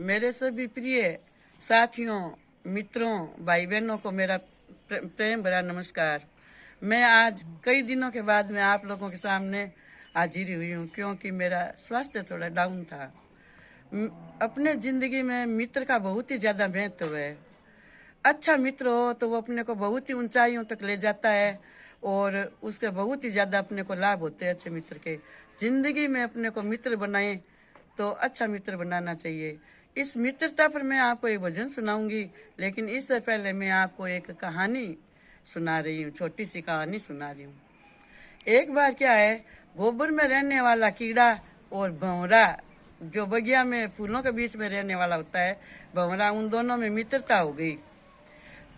मेरे सभी प्रिय साथियों, मित्रों, भाई बहनों को मेरा प्रेम भरा नमस्कार। मैं आज कई दिनों के बाद मैं आप लोगों के सामने हाजिर हुई हूँ, क्योंकि मेरा स्वास्थ्य थोड़ा डाउन था। अपने जिंदगी में मित्र का बहुत ही ज्यादा महत्व है। अच्छा मित्र हो तो वो अपने को बहुत ही ऊंचाइयों तक ले जाता है और उसके बहुत ही ज्यादा अपने को लाभ होते हैं अच्छे मित्र के। जिंदगी में अपने को मित्र बनाए तो अच्छा मित्र बनाना चाहिए। इस मित्रता पर मैं आपको एक भजन सुनाऊंगी, लेकिन इससे पहले मैं आपको एक कहानी सुना रही हूँ, छोटी सी कहानी सुना रही हूँ। एक बार क्या है, गोबर में रहने वाला कीड़ा और भंवरा, जो बगिया में फूलों के बीच में रहने वाला होता है, भंवरा, उन दोनों में मित्रता हो गई।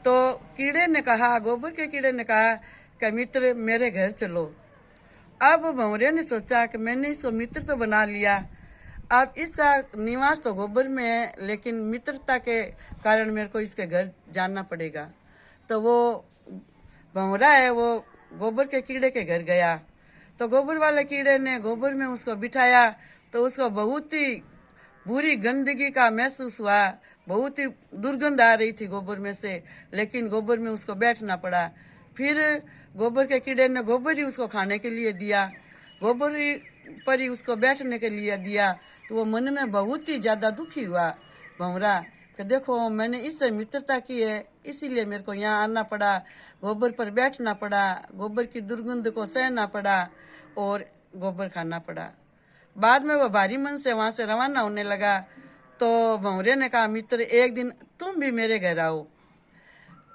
तो कीड़े ने कहा, गोबर के कीड़े ने कहा कि मित्र मेरे घर चलो। अब भंवरे ने सोचा कि मैंने इसको मित्र तो बना लिया, अब इसका निवास तो गोबर में है, लेकिन मित्रता के कारण मेरे को इसके घर जाना पड़ेगा। तो वो भंवरा है, वो गोबर के कीड़े के घर गया। तो गोबर वाले कीड़े ने गोबर में उसको बिठाया तो उसको बहुत ही बुरी गंदगी का महसूस हुआ। बहुत ही दुर्गंध आ रही थी गोबर में से, लेकिन गोबर में उसको बैठना पड़ा। फिर गोबर के कीड़े ने गोबर ही उसको खाने के लिए दिया, गोबर ही पर ही उसको बैठने के लिए दिया। तो वो मन में बहुत ही ज्यादा दुखी हुआ भंवरा कि देखो मैंने इससे मित्रता की है, इसीलिए मेरे को यहाँ आना पड़ा, गोबर पर बैठना पड़ा, गोबर की दुर्गंध को सहना पड़ा और गोबर खाना पड़ा। बाद में वो भारी मन से वहां से रवाना होने लगा। तो भंवरे ने कहा, मित्र एक दिन तुम भी मेरे घर आओ,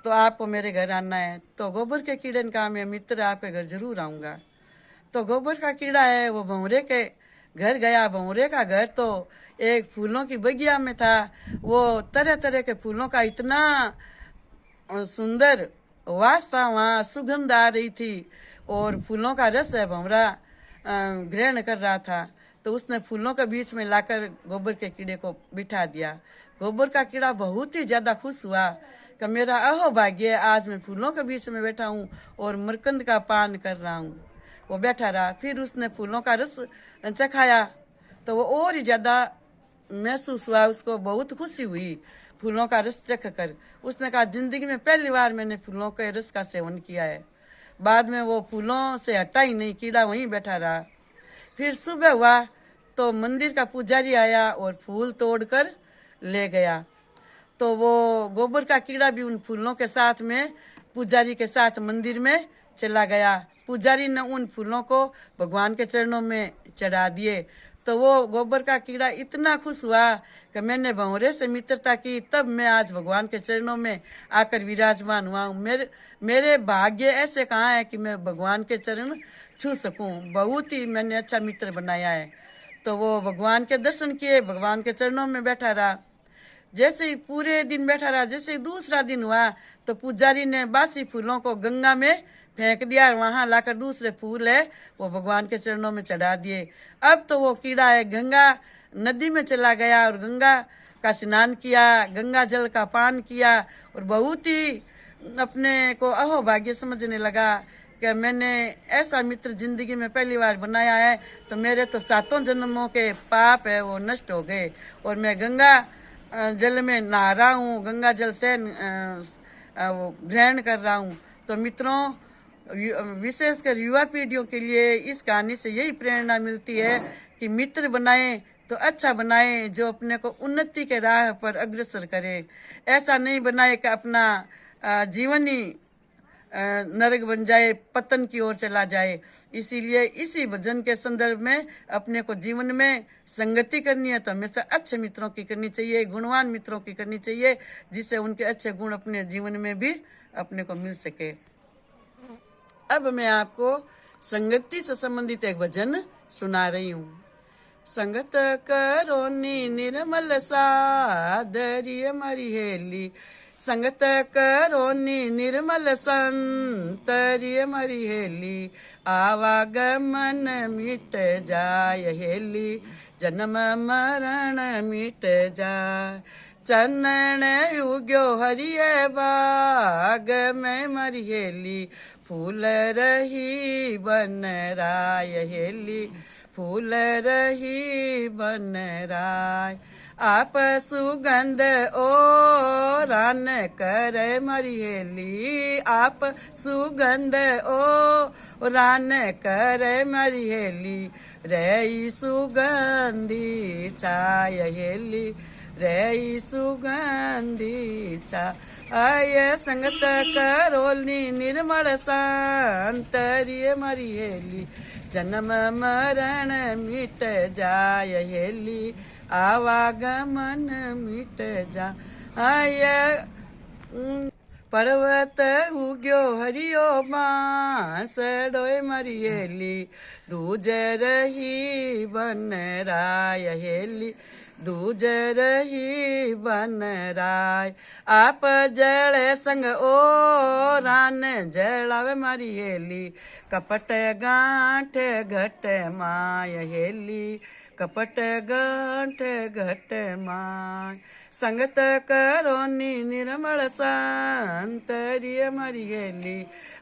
तो आपको मेरे घर आना है। तो गोबर के कीड़े ने कहा, मैं मित्र आपके घर जरूर आऊंगा। तो गोबर का कीड़ा है वो भंवरे के घर गया। भंवरे का घर तो एक फूलों की बगिया में था। वो तरह तरह के फूलों का इतना सुंदर वास था, वहाँ सुगंध आ रही थी और फूलों का रस है भंवरा ग्रहण कर रहा था। तो उसने फूलों के बीच में लाकर गोबर के कीड़े को बिठा दिया। गोबर का कीड़ा बहुत ही ज्यादा खुश हुआ कि मेरा अहो भाग्य, आज मैं फूलों के बीच में बैठा हूँ और मरकंद का पान कर रहा हूँ। वो बैठा रहा, फिर उसने फूलों का रस चखाया तो वो और ही ज्यादा महसूस हुआ, उसको बहुत खुशी हुई फूलों का रस चख कर। उसने कहा, जिंदगी में पहली बार मैंने फूलों के रस का सेवन किया है। बाद में वो फूलों से हटा ही नहीं, कीड़ा वहीं बैठा रहा। फिर सुबह हुआ तो मंदिर का पुजारी आया और फूल तोड़कर ले गया। तो वो गोबर का कीड़ा भी उन फूलों के साथ में पुजारी के साथ मंदिर में चला गया। पुजारी ने उन फूलों को भगवान के चरणों में चढ़ा दिए। तो वो गोबर का कीड़ा इतना खुश हुआ कि मैंने भंवरे से मित्रता की, तब मैं आज भगवान के चरणों में आकर विराजमान हुआ हूँ। मेरे भाग्य ऐसे कहाँ है कि मैं भगवान के चरण छू सकूं। बहुत ही मैंने अच्छा मित्र बनाया है। तो वो भगवान के दर्शन किए, भगवान के चरणों में बैठा रहा। जैसे ही पूरे दिन बैठा रहा, जैसे ही दूसरा दिन हुआ तो पुजारी ने बासी फूलों को गंगा में फेंक दिया। वहां लाकर दूसरे फूल है वो भगवान के चरणों में चढ़ा दिए। अब तो वो कीड़ा है गंगा नदी में चला गया और गंगा का स्नान किया, गंगा जल का पान किया और बहुत ही अपने को अहो भाग्य समझने लगा कि मैंने ऐसा मित्र जिंदगी में पहली बार बनाया है। तो मेरे तो 7 जन्मों के पाप है वो नष्ट हो गए और मैं गंगा जल में नहा रहा हूँ, गंगा जल से ग्रहण कर रहा हूँ। तो मित्रों, विशेषकर युवा पीढ़ियों के लिए इस कहानी से यही प्रेरणा मिलती है कि मित्र बनाए तो अच्छा बनाए, जो अपने को उन्नति के राह पर अग्रसर करे। ऐसा नहीं बनाए कि अपना जीवन ही नरक बन जाए, पतन की ओर चला जाए। इसीलिए इसी भजन के संदर्भ में अपने को जीवन में संगति करनी है तो हमेशा अच्छे मित्रों की करनी चाहिए, गुणवान मित्रों की करनी चाहिए, जिससे उनके अच्छे गुण अपने जीवन में भी अपने को मिल सके। अब मैं आपको संगति से संबंधित एक भजन सुना रही हूँ। संगत करो निर्मल सादरिय मरिहेली, संगत करो निर्मल संतरिय मरिहेली, आवागमन मिट जाय हेली, जन्म मरण मिट जाय। चनन युग्यो हरिय बाग में मरिहेली, फूल रही बन राय हेली, फूल रही बन राय। आप सुगंध ओ रान करे मारी हेली आप सुगंध ओ रान करे मारी हेली रे सुगंधी छाय हेली रे सुगंधी छाय संगत करोली निर्मल शांतरिय मारी हेली जन्म मरण मिट जाय हेली आवागमन मिट जाय पर्वत उग्यो हरियो बांसडोय मारी हेली दूज रही बन राय हेली दूज रही बन राय आप जळे संग ओ रान जळावे मारी हेली कपट गांठ घट माय हेली कपट गांठ घट माय संगत करोनी निर्मल शांतरिय मारी हेली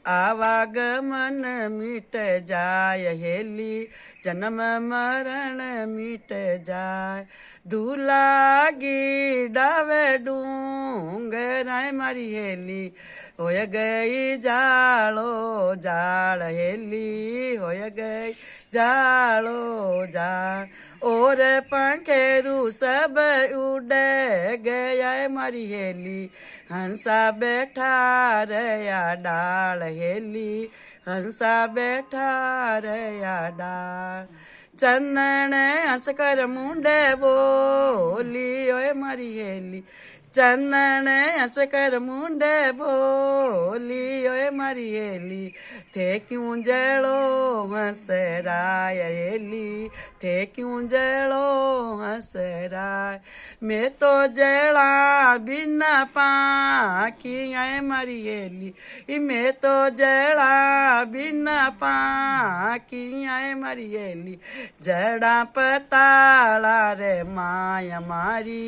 आवागमन मिट जाय हेली जन्म मरण मिट जाय दुलागी डावे डूंगराय मारी हेली होय गई जाळो जाळ हेली होय गई जाळो जाळ और पंखेरू सब उड़ गया मारी हेली हंसा बैठा रया डाल हेली हंसा बैठा रया डाल चंदन हंस कर मुंडे बोली ओए मारी हेली चंदन हंस कर मुंडे बोली ओए मारी हेली थे क्यों जड़ो हंसराय हेली थे क्यों जड़ो हंसराय मैं तो जड़ा बिना पाखी आए मारी हेली मैं तो जड़ा बिना पाखी आए मारी हेली जड़ा पताला रे माया मारी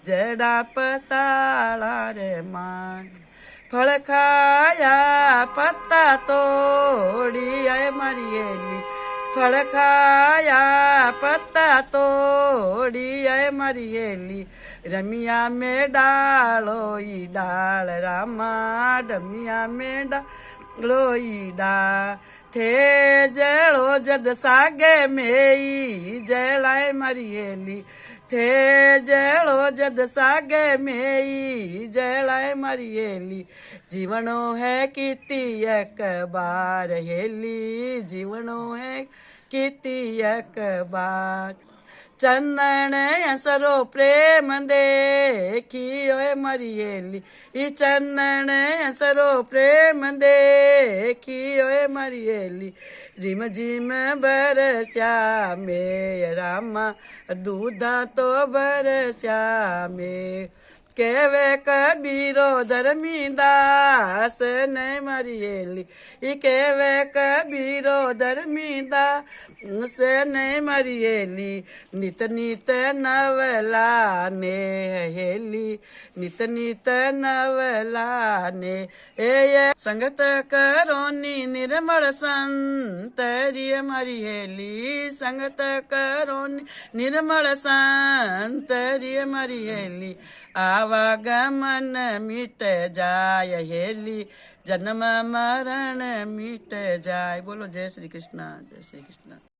जड़ा पताला रे माय फल खाया पत्ता तोड़ी आए मारी हेली फल खाया पत्ता तोड़ी आए मारी हेली रमिया में डालो ई डाल रामा रमिया में डालो ई डाल थे जड़ो जद सागे में जलाए मारी हेली थे जड़ो जद सागे में जलाए मारी हेली जीवनो है किती एक बार हेली जीवनो है किती एक बार चंदन हंसरो प्रेम देखी ओए मारी हेली ई चंदन हंसरो प्रेम देखी ओए मारी हेली रिम झिम बरस्या में रामा दूधा तो बरस्या में केवे कबीरो धर्मीदास ने मारी हेली ई केवे कबीरो धर्मीदास ने मारी हेली नित नित नवला ने हेली नित नित नवला ने ए संगत करोनी निर्मल संतरिय मारी हेली संगत करोनी निर्मल संतरिय मारी हेली आवागमन मिट जाय हेली जन्म मरण मिट जाय। बोलो जय श्री कृष्ण जय श्री कृष्ण।